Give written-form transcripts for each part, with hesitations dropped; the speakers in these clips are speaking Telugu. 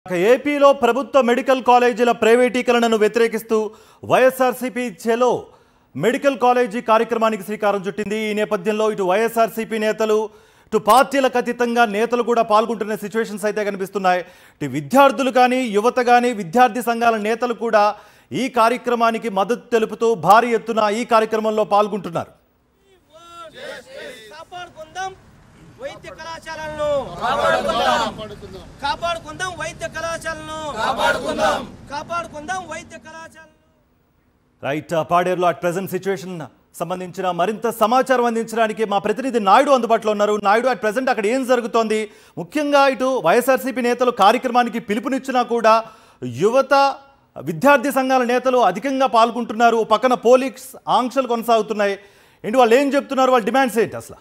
ఏపీలో ప్రభుత్వ మెడికల్ కాలేజీల ప్రైవేటీకరణను వ్యతిరేకిస్తూ వైఎస్ఆర్సీపీ చెలో మెడికల్ కాలేజీ కార్యక్రమానికి శ్రీకారం చుట్టింది। ఈ నేపథ్యంలో ఇటు వైఎస్ఆర్సీపీ నేతలు ఇటు పార్టీలకు అతీతంగా నేతలు కూడా పాల్గొంటున్న సిచ్యువేషన్స్ అయితే కనిపిస్తున్నాయి। ఇటు విద్యార్థులు కానీ యువత కానీ విద్యార్థి సంఘాల నేతలు కూడా ఈ కార్యక్రమానికి మద్దతు తెలుపుతూ భారీ ఎత్తున ఈ కార్యక్రమంలో పాల్గొంటున్నారు। వైద్య కళాశాలను కాపాడుకుందాం వైద్య కళాశాలను కాపాడుకుందాం వైద్య కళాశాలను రైట్ పాడేరులో అట్ ప్రెజెంట్ సిచ్యువేషన్ సంబంధించిన మరింత సమాచారం అందించడానికి మా ప్రతినిధి నాయుడు అందుబాటులో ఉన్నారు। నాయుడు, అట్ ప్రెజెంట్ అక్కడ ఏం జరుగుతోంది? ముఖ్యంగా ఇటు వైఎస్ఆర్సీపీ నేతలు కార్యక్రమానికి పిలుపునిచ్చినా కూడా యువత విద్యార్థి సంఘాల నేతలు అధికంగా పాల్గొంటున్నారు। పక్కన పోలీస్ ఆంక్షలు కొనసాగుతున్నాయి। ఏంటి వాళ్ళు ఏం చెప్తున్నారు? వాళ్ళ డిమాండ్స్ ఏంటి అసలు?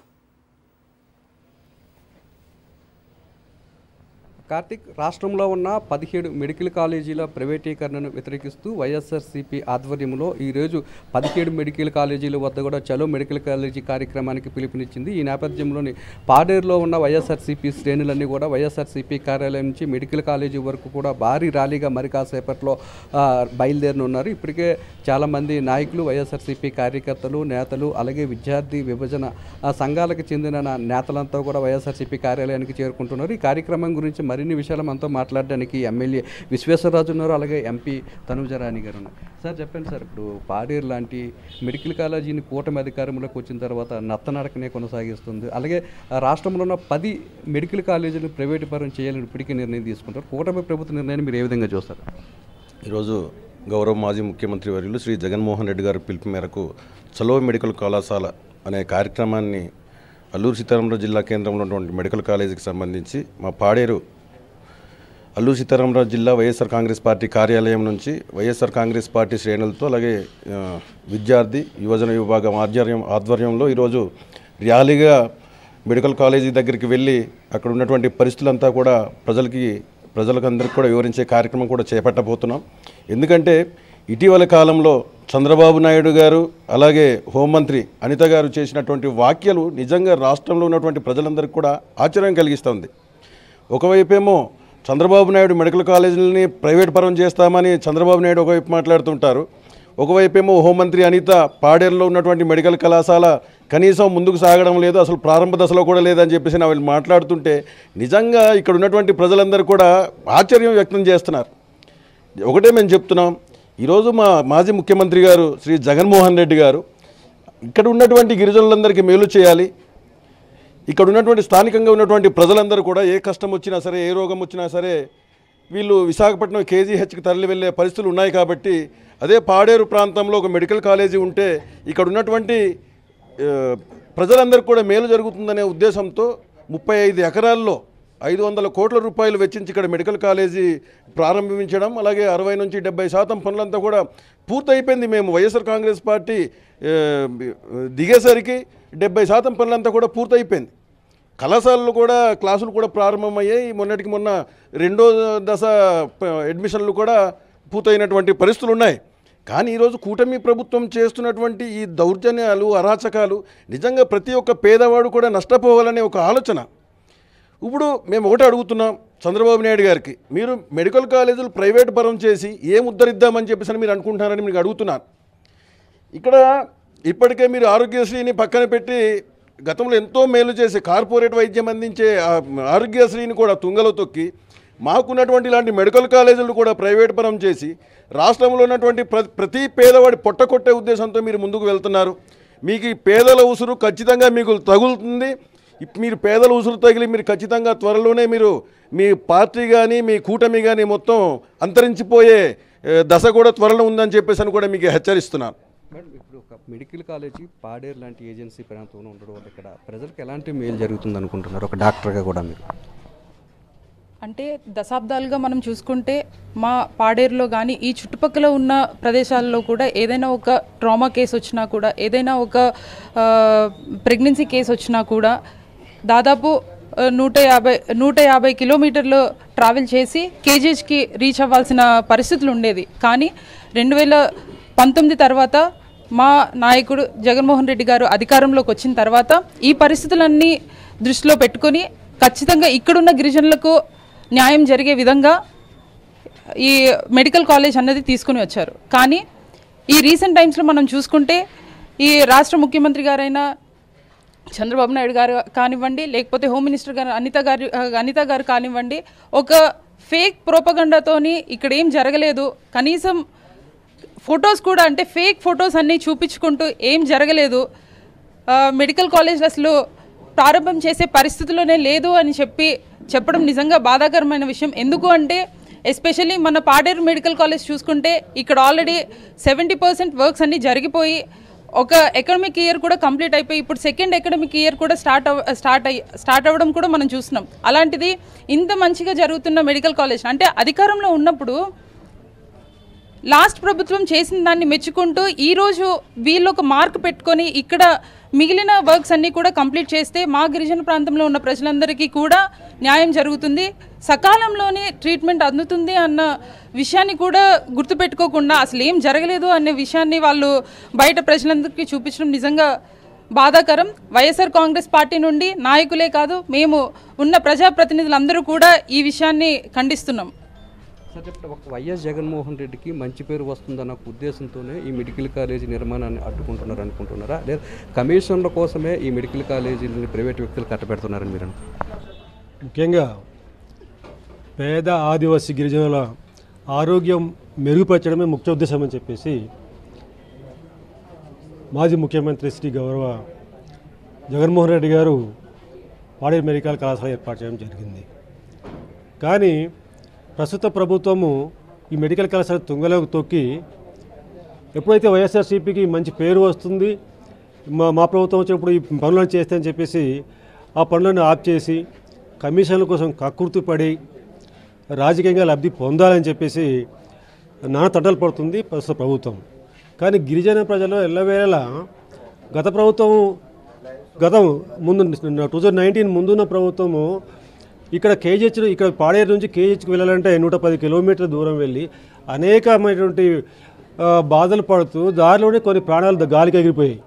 కార్తిక్, రాష్ట్రంలో ఉన్న 17 మెడికల్ కాలేజీల ప్రైవేటీకరణను వ్యతిరేకిస్తూ వైఎస్ఆర్సీపీ ఆధ్వర్యంలో ఈరోజు 17 మెడికల్ కాలేజీల వద్ద కూడా చలో మెడికల్ కాలేజీ కార్యక్రమానికి పిలుపునిచ్చింది। ఈ నేపథ్యంలోని పాడేరులో ఉన్న వైఎస్ఆర్సీపీ శ్రేణులన్నీ కూడా వైఎస్ఆర్సీపీ కార్యాలయం నుంచి మెడికల్ కాలేజీ వరకు కూడా భారీ ర్యాలీగా మరి కాసేపట్లో బయలుదేరనున్నారు। ఇప్పటికే చాలామంది నాయకులు, వైఎస్ఆర్సీపీ కార్యకర్తలు, నేతలు, అలాగే విద్యార్థి విభజన సంఘాలకు చెందిన నేతలంతా కూడా వైఎస్ఆర్సీపీ కార్యాలయానికి చేరుకుంటున్నారు। ఈ కార్యక్రమం గురించి మరిన్ని విషయాలు మనతో మాట్లాడడానికి ఎమ్మెల్యే విశ్వేశ్వరరాజు ఉన్నారు, అలాగే ఎంపీ తనుజరాణి గారు ఉన్నారు। సార్ చెప్పండి సార్, ఇప్పుడు పాడేరు లాంటి మెడికల్ కాలేజీని కూటమి అధికారంలోకి వచ్చిన తర్వాత నత్తనడకనే కొనసాగిస్తుంది, అలాగే రాష్ట్రంలో ఉన్న 10 మెడికల్ కాలేజీలు ప్రైవేటు పరం చేయాలని ఇప్పటికీ నిర్ణయం తీసుకుంటారు। కూటమి ప్రభుత్వ నిర్ణయాన్ని మీరు ఏ విధంగా చూస్తారు? ఈరోజు గౌరవ మాజీ ముఖ్యమంత్రి వర్యులు శ్రీ జగన్మోహన్ రెడ్డి గారి పిలుపు మేరకు చలో మెడికల్ కళాశాల అనే కార్యక్రమాన్ని అల్లూరు సీతారామరాజు జిల్లా కేంద్రంలో ఉన్నటువంటి మెడికల్ కాలేజీకి సంబంధించి మా పాడేరు అల్లూరు సీతారామరాజు జిల్లా వైఎస్ఆర్ కాంగ్రెస్ పార్టీ కార్యాలయం నుంచి వైఎస్ఆర్ కాంగ్రెస్ పార్టీ శ్రేణులతో అలాగే విద్యార్థి యువజన విభాగం ఆధ్వర్యంలో ఈరోజు ర్యాలీగా మెడికల్ కాలేజీ దగ్గరికి వెళ్ళి అక్కడ ఉన్నటువంటి పరిస్థితులంతా కూడా ప్రజలకందరికీ కూడా వివరించే కార్యక్రమం కూడా చేపట్టబోతున్నాం। ఎందుకంటే ఇటీవల కాలంలో చంద్రబాబు నాయుడు గారు అలాగే హోంమంత్రి అనిత గారు చేసినటువంటి వ్యాఖ్యలు నిజంగా రాష్ట్రంలో ఉన్నటువంటి ప్రజలందరికీ కూడా ఆశ్చర్యం కలిగిస్తుంది। ఒకవైపేమో చంద్రబాబు నాయుడు మెడికల్ కాలేజీలని ప్రైవేట్ పరం చేస్తామని చంద్రబాబు నాయుడు ఒకవైపు మాట్లాడుతుంటారు, ఒకవైపేమో హోంమంత్రి అనిత పాడేరులో ఉన్నటువంటి మెడికల్ కళాశాల కనీసం ముందుకు సాగడం లేదు, అసలు ప్రారంభ దశలో కూడా లేదని చెప్పేసి వాళ్ళు మాట్లాడుతుంటే నిజంగా ఇక్కడ ఉన్నటువంటి ప్రజలందరూ కూడా ఆశ్చర్యం వ్యక్తం చేస్తున్నారు। ఒకటే మేము చెప్తున్నాం, ఈరోజు మా మాజీ ముఖ్యమంత్రి గారు శ్రీ జగన్మోహన్ రెడ్డి గారు ఇక్కడ ఉన్నటువంటి గిరిజనులందరికీ మేలు చేయాలి, ఇక్కడ ఉన్నటువంటి స్థానికంగా ఉన్నటువంటి ప్రజలందరూ కూడా ఏ కష్టం వచ్చినా సరే, ఏ రోగం వచ్చినా సరే వీళ్ళు విశాఖపట్నం కేజీహెచ్కి తరలి వెళ్ళే పరిస్థితులు ఉన్నాయి కాబట్టి అదే పాడేరు ప్రాంతంలో ఒక మెడికల్ కాలేజీ ఉంటే ఇక్కడ ఉన్నటువంటి ప్రజలందరికీ కూడా మేలు జరుగుతుందనే ఉద్దేశంతో 35 ఎకరాల్లో 500 కోట్ల రూపాయలు వెచ్చించి ఇక్కడ మెడికల్ కాలేజీ ప్రారంభించడం, అలాగే 60 నుంచి 70% పనులంతా కూడా పూర్తయిపోయింది। మేము వైఎస్ఆర్ కాంగ్రెస్ పార్టీ దిగేసరికి 70% పనులంతా కూడా పూర్తయిపోయింది। కళాశాలలు కూడా క్లాసులు కూడా ప్రారంభమయ్యాయి, మొన్నటికి మొన్న 2వ దశ అడ్మిషన్లు కూడా పూర్తయినటువంటి పరిస్థితులు ఉన్నాయి। కానీ ఈరోజు కూటమి ప్రభుత్వం చేస్తున్నటువంటి ఈ దౌర్జన్యాలు, అరాచకాలు నిజంగా ప్రతి ఒక్క పేదవాడు కూడా నష్టపోవాలనే ఒక ఆలోచన। ఇప్పుడు మేము ఒకటి అడుగుతున్నాం చంద్రబాబు నాయుడు గారికి, మీరు మెడికల్ కాలేజీలు ప్రైవేట్ పరం చేసి ఏం ఉద్ధరిద్దామని చెప్పేసి మీరు అనుకుంటున్నారని మీకు అడుగుతున్నాను। ఇక్కడ ఇప్పటికే మీరు ఆరోగ్యశ్రీని పక్కన పెట్టి గతంలో ఎంతో మేలు చేసి కార్పొరేట్ వైద్యం అందించే ఆరోగ్యశ్రీని కూడా తుంగలో తొక్కి మాకున్నటువంటి ఇలాంటి మెడికల్ కాలేజీలు కూడా ప్రైవేట్ పరం చేసి రాష్ట్రంలో ఉన్నటువంటి ప్రతి పేదవాడి పొట్టకొట్టే ఉద్దేశంతో మీరు ముందుకు వెళ్తున్నారు। మీకు ఈ పేదల ఉసురు ఖచ్చితంగా మీకు తగులుతుంది। మీరు పేదల ఉసురు తగిలి మీరు ఖచ్చితంగా త్వరలోనే మీరు మీ పార్టీ కానీ మీ కూటమి కానీ మొత్తం అంతరించిపోయే దశ కూడా త్వరలో ఉందని చెప్పేసి అని కూడా మీకు హెచ్చరిస్తున్నాను। మేడం, ఇప్పుడు ఒక మెడికల్ కాలేజీ పాడేరు లాంటి ఏజెన్సీ ప్రాంతంలో ఉండడం వల్ల ఇక్కడ ప్రజలకు ఎలాంటి మేలు జరుగుతుంది అనుకుంటున్నారు ఒక డాక్టర్గా కూడా మీరు? అంటే దశాబ్దాలుగా మనం చూసుకుంటే మా పాడేరులో కానీ ఈ చుట్టుపక్కల ఉన్న ప్రదేశాల్లో కూడా ఏదైనా ఒక ట్రామా కేసు వచ్చినా కూడా, ఏదైనా ఒక ప్రెగ్నెన్సీ కేసు వచ్చినా కూడా దాదాపు 150 కిలోమీటర్లు ట్రావెల్ చేసి కేజీహెచ్కి రీచ్ అవ్వాల్సిన పరిస్థితులు ఉండేది। కానీ 2019 తర్వాత మా నాయకుడు జగన్మోహన్ రెడ్డి గారు అధికారంలోకి వచ్చిన తర్వాత ఈ పరిస్థితులన్నీ దృష్టిలో పెట్టుకొని ఖచ్చితంగా ఇక్కడున్న గిరిజనులకు న్యాయం జరిగే విధంగా ఈ మెడికల్ కాలేజ్ అన్నది తీసుకుని వచ్చారు. కానీ ఈ రీసెంట్ టైమ్స్లో మనం చూసుకుంటే ఈ రాష్ట్ర ముఖ్యమంత్రి గారైన చంద్రబాబు నాయుడు గారు కానివ్వండి, లేకపోతే హోమ్ మినిస్టర్ గారు అనిత గారు కానివ్వండి, ఒక ఫేక్ ప్రోపగండాతోని ఇక్కడ ఏం జరగలేదు, కనీసం ఫొటోస్ కూడా అంటే ఫేక్ ఫొటోస్ అన్నీ చూపించుకుంటూ ఏం జరగలేదు, మెడికల్ కాలేజ్ అసలు ప్రారంభం చేసే పరిస్థితిలోనే లేదు అని చెప్పడం నిజంగా బాధాకరమైన విషయం. ఎందుకు అంటే ఎస్పెషల్లీ మన పాడేరు మెడికల్ కాలేజ్ చూసుకుంటే ఇక్కడ ఆల్రెడీ 70% వర్క్స్ అన్నీ జరిగిపోయి ఒక అకాడమిక్ ఇయర్ కూడా కంప్లీట్ అయిపోయి ఇప్పుడు సెకండ్ అకాడమిక్ ఇయర్ కూడా స్టార్ట్ అవ్వడం కూడా మనం చూస్తున్నాం. అలాంటిది ఇంత మంచిగా జరుగుతున్న మెడికల్ కాలేజ్ అంటే అధికారంలో ఉన్నప్పుడు లాస్ట్ ప్రభుత్వం చేసిన దాన్ని మెచ్చుకుంటూ ఈరోజు వీళ్ళు ఒక మార్క్ పెట్టుకొని ఇక్కడ మిగిలిన వర్క్స్ అన్నీ కూడా కంప్లీట్ చేస్తే మా గిరిజన ప్రాంతంలో ఉన్న ప్రజలందరికీ కూడా న్యాయం జరుగుతుంది, సకాలంలోనే ట్రీట్మెంట్ అందుతుంది అన్న విషయాన్ని కూడా గుర్తుపెట్టుకోకుండా అసలు ఏం జరగలేదు అనే విషయాన్ని వాళ్ళు బయట ప్రజలందరికీ చూపించడం నిజంగా బాధాకరం. వైఎస్ఆర్ కాంగ్రెస్ పార్టీ నుండి నాయకులే కాదు మేము ఉన్న ప్రజాప్రతినిధులందరూ కూడా ఈ విషయాన్ని ఖండిస్తున్నాం. సార్ చెప్పండి, ఒక వైఎస్ జగన్మోహన్ రెడ్డికి మంచి పేరు వస్తుందన్న ఉద్దేశంతోనే ఈ మెడికల్ కాలేజీ నిర్మాణాన్ని అడ్డుకుంటున్నారు అనుకుంటున్నారా, లేదా కమిషన్ల కోసమే ఈ మెడికల్ కాలేజీలని ప్రైవేట్ వ్యక్తులు కట్టబెడుతున్నారని మీరు ముఖ్యంగా పేద ఆదివాసీ గిరిజనుల ఆరోగ్యం మెరుగుపరచడమే ముఖ్య ఉద్దేశం అని చెప్పేసి మాజీ ముఖ్యమంత్రి శ్రీ గౌరవ జగన్మోహన్ రెడ్డి గారు పాడేరు మెడికల్ కళాశాల ఏర్పాటు చేయడం జరిగింది. కానీ ప్రస్తుత ప్రభుత్వము ఈ మెడికల్ కళాశాల తుంగలోకి తొక్కి ఎప్పుడైతే వైఎస్ఆర్సీపీకి మంచి పేరు వస్తుంది, మా ప్రభుత్వం వచ్చినప్పుడు ఈ పనులను చేస్తాయని చెప్పేసి ఆ పనులను ఆప్ చేసి కమిషన్ల కోసం కక్కుర్తిపడి రాజకీయంగా లబ్ధి పొందాలని చెప్పేసి నానా తంటలు పడుతుంది ప్రస్తుత ప్రభుత్వం. కానీ గిరిజన ప్రజలు ఎల్లవేళలా గతం ముందు 2019 ముందున్న ప్రభుత్వము ఇక్కడ ఇక్కడ పాడేరు నుంచి కేజీహెచ్కి వెళ్ళాలంటే 110 కిలోమీటర్ల దూరం వెళ్ళి అనేకమైనటువంటి బాధలు పడుతూ దారిలోనే కొన్ని ప్రాణాలు గాలికి ఎగిరిపోయాయి.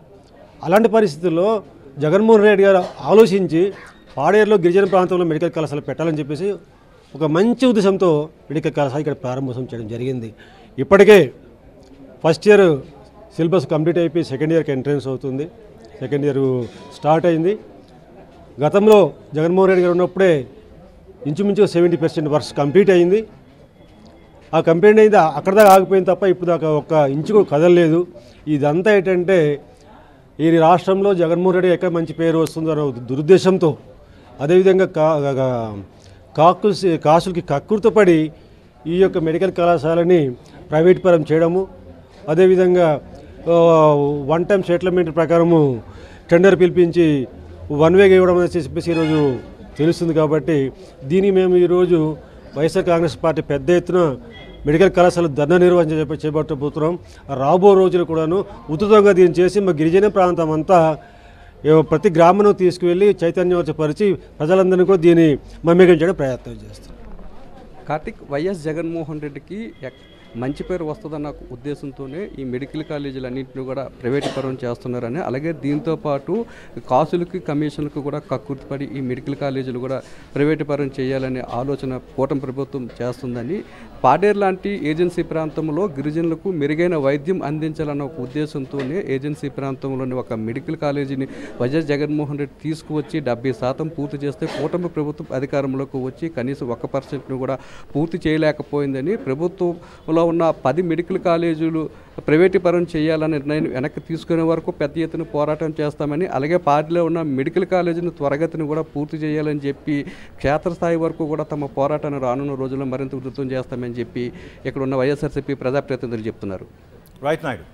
అలాంటి పరిస్థితుల్లో జగన్మోహన్ రెడ్డి గారు ఆలోచించి పాడేరులో గిరిజన ప్రాంతంలో మెడికల్ కళాశాల పెట్టాలని చెప్పేసి ఒక మంచి ఉద్దేశంతో మెడికల్ కళాశాల ఇక్కడ ప్రారంభోత్సవం చేయడం జరిగింది. ఇప్పటికే ఫస్ట్ ఇయర్ సిలబస్ కంప్లీట్ అయిపోయి సెకండ్ ఇయర్కి ఎంట్రన్స్ అవుతుంది. సెకండ్ ఇయర్ స్టార్ట్ అయింది. గతంలో జగన్మోహన్ రెడ్డి గారు ఉన్నప్పుడే ఇంచుమించు 70% వర్క్స్ కంప్లీట్ అయింది. ఆ కంప్లీట్ అయింది అక్కడ దాకా ఆగిపోయింది తప్ప ఇప్పుడు దాకా ఒక్క ఇంచు కూడా కదలలేదు. ఇదంతా ఏంటంటే ఈ రాష్ట్రంలో జగన్మోహన్ రెడ్డి ఎక్కడ మంచి పేరు వస్తుందన్న దురుద్దేశంతో, అదేవిధంగా కాసులకి కక్కుర్తపడి ఈ యొక్క మెడికల్ కళాశాలని ప్రైవేట్ పరం చేయడము, అదేవిధంగా వన్ టైం సెటిల్మెంట్ ప్రకారము టెండర్ పిలిపించి వన్ వేగా ఇవ్వడం అని చెప్పేసి ఈరోజు తెలుస్తుంది. కాబట్టి దీన్ని మేము ఈరోజు వైఎస్ఆర్ కాంగ్రెస్ పార్టీ పెద్ద ఎత్తున మెడికల్ కళాశాల ధర్నా నిర్వహణ చేపట్టబోతున్నాం. రాబో రోజులు కూడాను ఉధృతంగా దీన్ని చేసి మా గిరిజన ప్రాంతం అంతా ప్రతి గ్రామంలో తీసుకువెళ్ళి చైతన్యపరిచి ప్రజలందరినీ కూడా దీన్ని మమ్మేగించడం ప్రయత్నం చేస్తాం. కార్తిక్, వైఎస్ జగన్మోహన్ రెడ్డికి మంచి పేరు వస్తుందన్న ఉద్దేశంతోనే ఈ మెడికల్ కాలేజీలన్నింటినీ కూడా ప్రైవేటీకరణ చేస్తున్నారని, అలాగే దీంతోపాటు కాసులకి కమిషన్లకు కూడా కక్కుర్తిపడి ఈ మెడికల్ కాలేజీలు కూడా ప్రైవేటీకరణ చేయాలనే ఆలోచన కూటమి ప్రభుత్వం చేస్తుందని, పాడేరు లాంటి ఏజెన్సీ ప్రాంతంలో గిరిజనులకు మెరుగైన వైద్యం అందించాలన్న ఒక ఉద్దేశంతోనే ఏజెన్సీ ప్రాంతంలోని ఒక మెడికల్ కాలేజీని వైఎస్ జగన్మోహన్ రెడ్డి తీసుకువచ్చి 70% పూర్తి చేస్తే కూటమి ప్రభుత్వం అధికారంలోకి వచ్చి కనీసం 1% కూడా పూర్తి చేయలేకపోయిందని, ప్రభుత్వంలో ఉన్న 10 మెడికల్ కాలేజీలు ప్రైవేటీకరణ చేయాలనే నిర్ణయం వెనక్కి తీసుకునే వరకు పెద్ద ఎత్తున పోరాటం చేస్తామని, అలాగే పార్టీలో ఉన్న మెడికల్ కాలేజీని త్వరగతిని కూడా పూర్తి చేయాలని చెప్పి క్షేత్రస్థాయి వరకు కూడా తమ పోరాటాన్ని రానున్న రోజుల్లో మరింత ఉధృతం చేస్తామని చెప్పి ఇక్కడ ఉన్న వైఎస్ఆర్సీపీ ప్రజాప్రతినిధులు చెప్తున్నారు. రైట్ నాయుడు.